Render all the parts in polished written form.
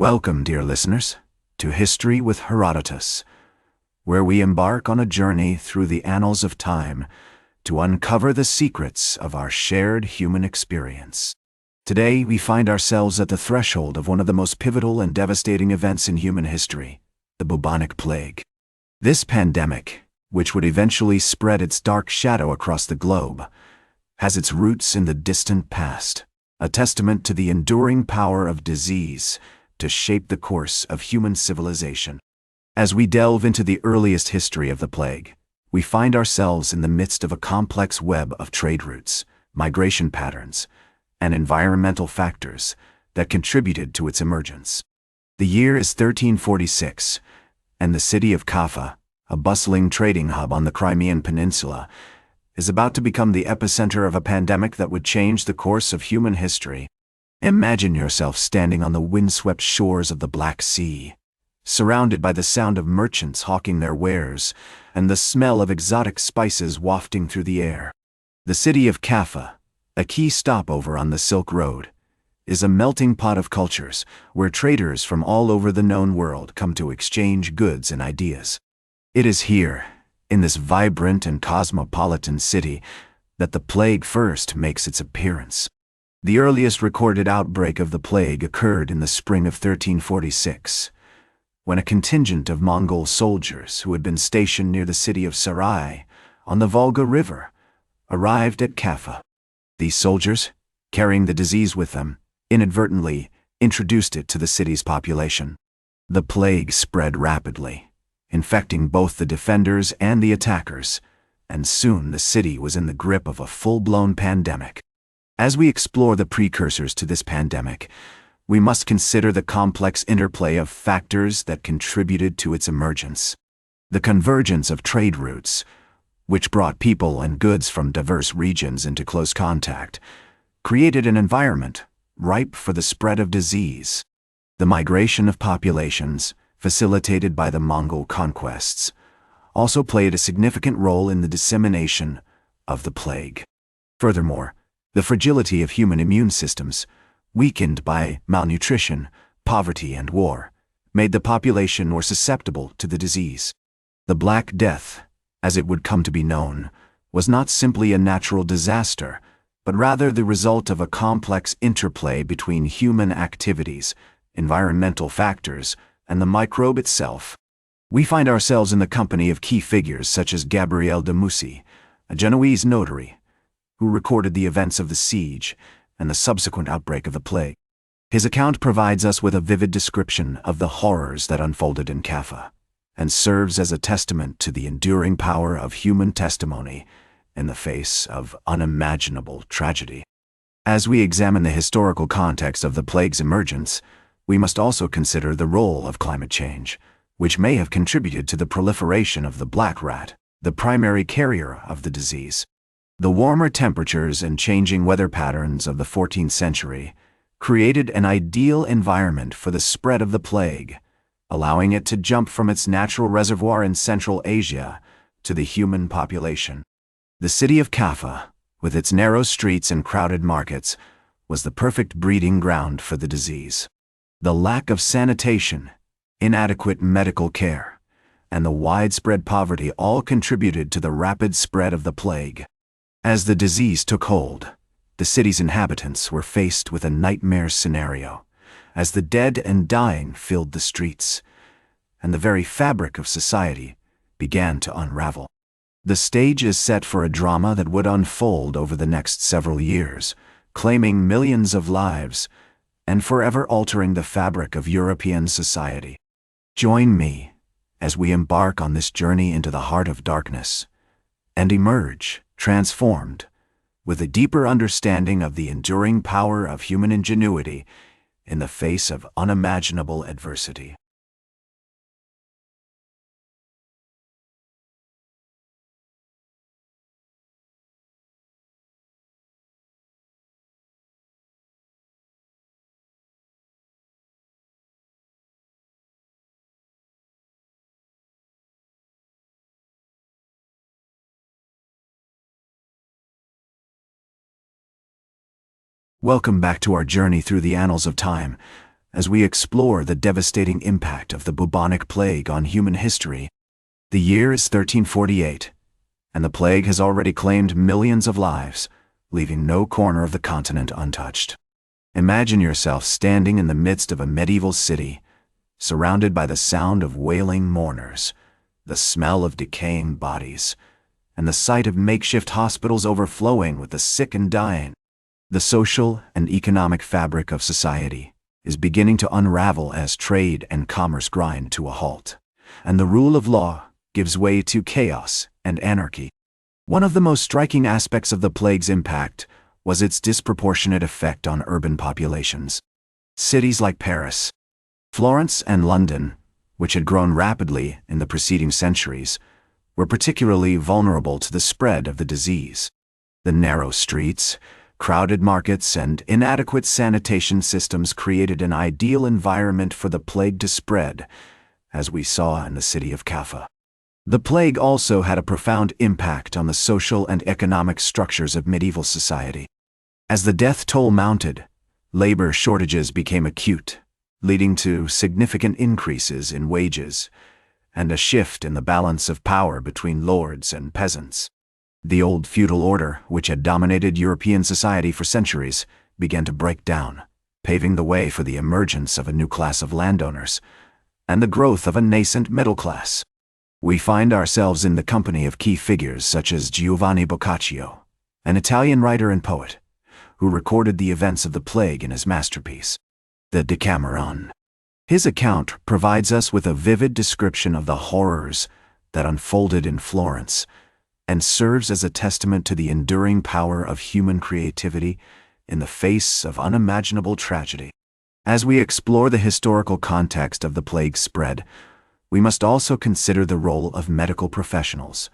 Welcome, dear listeners, to History with Herodotus, where we embark on a journey through the annals of time to uncover the secrets of our shared human experience. Today, we find ourselves at the threshold of one of the most pivotal and devastating events in human history, the Bubonic Plague. This pandemic, which would eventually spread its dark shadow across the globe, has its roots in the distant past, a testament to the enduring power of disease to shape the course of human civilization. As we delve into the earliest history of the plague, we find ourselves in the midst of a complex web of trade routes, migration patterns, and environmental factors that contributed to its emergence. The year is 1346, and the city of Kaffa, a bustling trading hub on the Crimean Peninsula, is about to become the epicenter of a pandemic that would change the course of human history. Imagine yourself standing on the windswept shores of the Black Sea, surrounded by the sound of merchants hawking their wares and the smell of exotic spices wafting through the air. The city of Kaffa, a key stopover on the Silk Road, is a melting pot of cultures where traders from all over the known world come to exchange goods and ideas. It is here, in this vibrant and cosmopolitan city, that the plague first makes its appearance. The earliest recorded outbreak of the plague occurred in the spring of 1346, when a contingent of Mongol soldiers who had been stationed near the city of Sarai on the Volga River arrived at Kaffa. These soldiers, carrying the disease with them, inadvertently introduced it to the city's population. The plague spread rapidly, infecting both the defenders and the attackers, and soon the city was in the grip of a full-blown pandemic. As we explore the precursors to this pandemic, we must consider the complex interplay of factors that contributed to its emergence. The convergence of trade routes, which brought people and goods from diverse regions into close contact, created an environment ripe for the spread of disease. The migration of populations, facilitated by the Mongol conquests, also played a significant role in the dissemination of the plague. Furthermore, the fragility of human immune systems, weakened by malnutrition, poverty, and war, made the population more susceptible to the disease. The Black Death, as it would come to be known, was not simply a natural disaster, but rather the result of a complex interplay between human activities, environmental factors, and the microbe itself. We find ourselves in the company of key figures such as Gabriele de Mussi, a Genoese notary, who recorded the events of the siege and the subsequent outbreak of the plague. His account provides us with a vivid description of the horrors that unfolded in Kaffa, and serves as a testament to the enduring power of human testimony in the face of unimaginable tragedy. As we examine the historical context of the plague's emergence, we must also consider the role of climate change, which may have contributed to the proliferation of the black rat, the primary carrier of the disease. The warmer temperatures and changing weather patterns of the 14th century created an ideal environment for the spread of the plague, allowing it to jump from its natural reservoir in Central Asia to the human population. The city of Kaffa, with its narrow streets and crowded markets, was the perfect breeding ground for the disease. The lack of sanitation, inadequate medical care, and the widespread poverty all contributed to the rapid spread of the plague. As the disease took hold, the city's inhabitants were faced with a nightmare scenario, as the dead and dying filled the streets, and the very fabric of society began to unravel. The stage is set for a drama that would unfold over the next several years, claiming millions of lives and forever altering the fabric of European society. Join me as we embark on this journey into the heart of darkness and emerge transformed with a deeper understanding of the enduring power of human ingenuity in the face of unimaginable adversity. Welcome back to our journey through the annals of time, as we explore the devastating impact of the bubonic plague on human history. The year is 1348, and the plague has already claimed millions of lives, leaving no corner of the continent untouched. Imagine yourself standing in the midst of a medieval city, surrounded by the sound of wailing mourners, the smell of decaying bodies, and the sight of makeshift hospitals overflowing with the sick and dying. The social and economic fabric of society is beginning to unravel as trade and commerce grind to a halt, and the rule of law gives way to chaos and anarchy. One of the most striking aspects of the plague's impact was its disproportionate effect on urban populations. Cities like Paris, Florence, and London, which had grown rapidly in the preceding centuries, were particularly vulnerable to the spread of the disease. The narrow streets, crowded markets, and inadequate sanitation systems created an ideal environment for the plague to spread, as we saw in the city of Kaffa. The plague also had a profound impact on the social and economic structures of medieval society. As the death toll mounted, labor shortages became acute, leading to significant increases in wages and a shift in the balance of power between lords and peasants. The old feudal order, which had dominated European society for centuries, began to break down, paving the way for the emergence of a new class of landowners and the growth of a nascent middle class. We find ourselves in the company of key figures such as Giovanni Boccaccio, an Italian writer and poet, who recorded the events of the plague in his masterpiece, the Decameron. His account provides us with a vivid description of the horrors that unfolded in Florence and serves as a testament to the enduring power of human creativity in the face of unimaginable tragedy. As we explore the historical context of the plague's spread, we must also consider the role of medical professionals,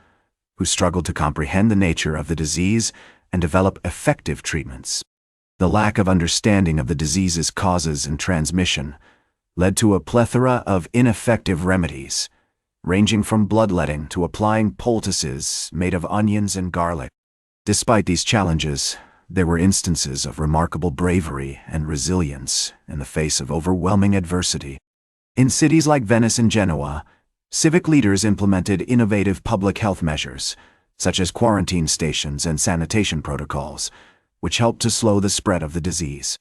who struggled to comprehend the nature of the disease and develop effective treatments. The lack of understanding of the disease's causes and transmission led to a plethora of ineffective remedies, ranging from bloodletting to applying poultices made of onions and garlic. Despite these challenges, there were instances of remarkable bravery and resilience in the face of overwhelming adversity. In cities like Venice and Genoa, civic leaders implemented innovative public health measures, such as quarantine stations and sanitation protocols, which helped to slow the spread of the disease.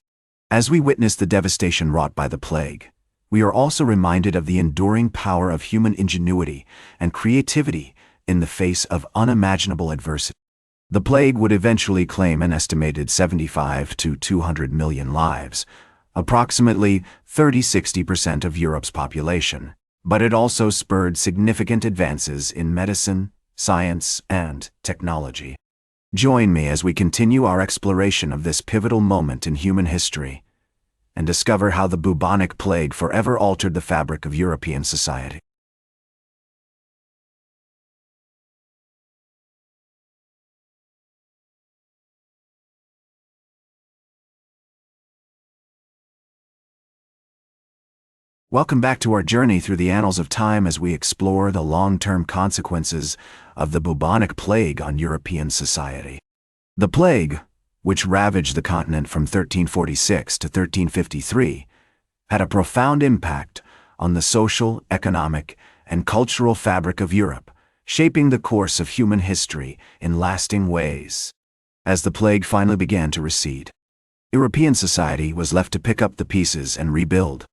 As we witness the devastation wrought by the plague, we are also reminded of the enduring power of human ingenuity and creativity in the face of unimaginable adversity. The plague would eventually claim an estimated 75 to 200 million lives, approximately 30–60% of Europe's population, but it also spurred significant advances in medicine, science, and technology. Join me as we continue our exploration of this pivotal moment in human history and discover how the bubonic plague forever altered the fabric of European society. Welcome back to our journey through the annals of time as we explore the long-term consequences of the bubonic plague on European society. The plague, which ravaged the continent from 1346 to 1353, had a profound impact on the social, economic, and cultural fabric of Europe, shaping the course of human history in lasting ways. As the plague finally began to recede, European society was left to pick up the pieces and rebuild.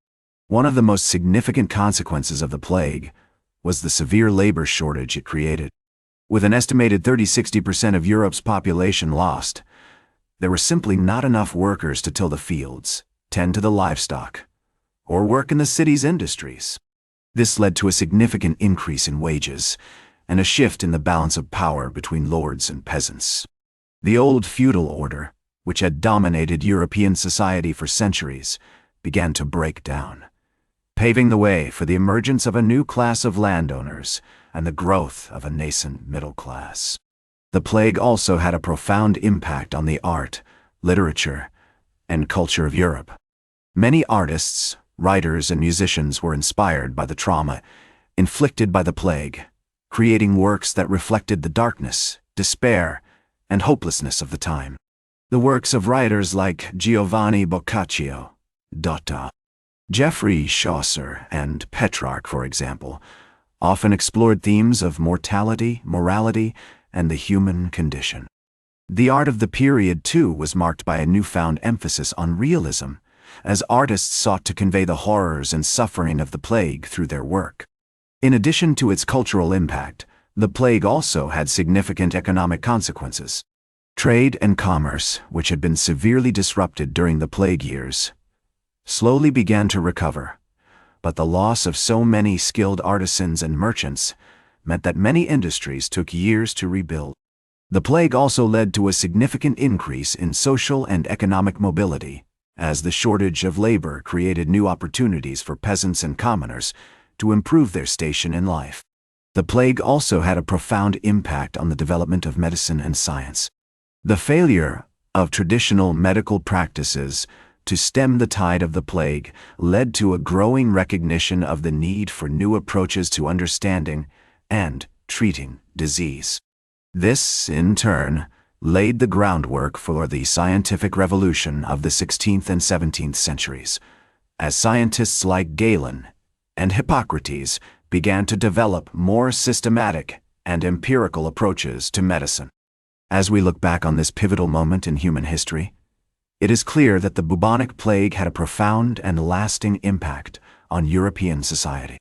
One of the most significant consequences of the plague was the severe labor shortage it created. With an estimated 30–60% of Europe's population lost, there were simply not enough workers to till the fields, tend to the livestock, or work in the city's industries. This led to a significant increase in wages and a shift in the balance of power between lords and peasants. The old feudal order, which had dominated European society for centuries, began to break down, paving the way for the emergence of a new class of landowners and the growth of a nascent middle class. The plague also had a profound impact on the art, literature, and culture of Europe. Many artists, writers, and musicians were inspired by the trauma inflicted by the plague, creating works that reflected the darkness, despair, and hopelessness of the time. The works of writers like Giovanni Boccaccio, Geoffrey Chaucer and Petrarch, for example, often explored themes of mortality, morality, and the human condition. The art of the period, too, was marked by a newfound emphasis on realism, as artists sought to convey the horrors and suffering of the plague through their work. In addition to its cultural impact, the plague also had significant economic consequences. Trade and commerce, which had been severely disrupted during the plague years, slowly began to recover, but the loss of so many skilled artisans and merchants meant that many industries took years to rebuild. The plague also led to a significant increase in social and economic mobility, as the shortage of labor created new opportunities for peasants and commoners to improve their station in life. The plague also had a profound impact on the development of medicine and science. The failure of traditional medical practices to stem the tide of the plague led to a growing recognition of the need for new approaches to understanding and treating disease. This, in turn, laid the groundwork for the scientific revolution of the 16th and 17th centuries, as scientists like Galen and Hippocrates began to develop more systematic and empirical approaches to medicine. As we look back on this pivotal moment in human history, it is clear that the bubonic plague had a profound and lasting impact on European society.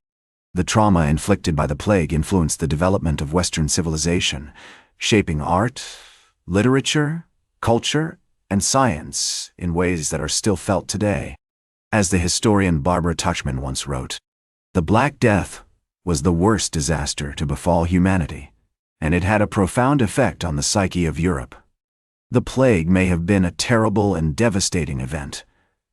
The trauma inflicted by the plague influenced the development of Western civilization, shaping art, literature, culture, and science in ways that are still felt today. As the historian Barbara Tuchman once wrote, "The Black Death was the worst disaster to befall humanity, and it had a profound effect on the psyche of Europe. The plague may have been a terrible and devastating event,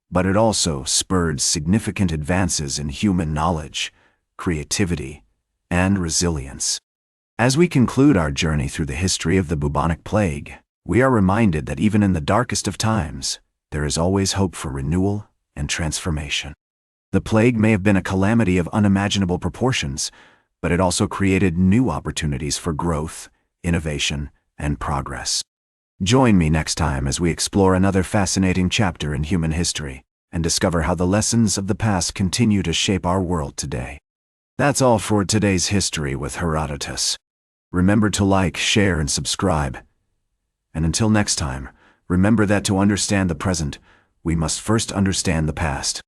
but it also spurred significant advances in human knowledge, creativity, and resilience." As we conclude our journey through the history of the bubonic plague, we are reminded that even in the darkest of times, there is always hope for renewal and transformation. The plague may have been a calamity of unimaginable proportions, but it also created new opportunities for growth, innovation, and progress. Join me next time as we explore another fascinating chapter in human history and discover how the lessons of the past continue to shape our world today. That's all for today's History with Herodotus. Remember to like, share, and subscribe. And until next time, remember that to understand the present, we must first understand the past.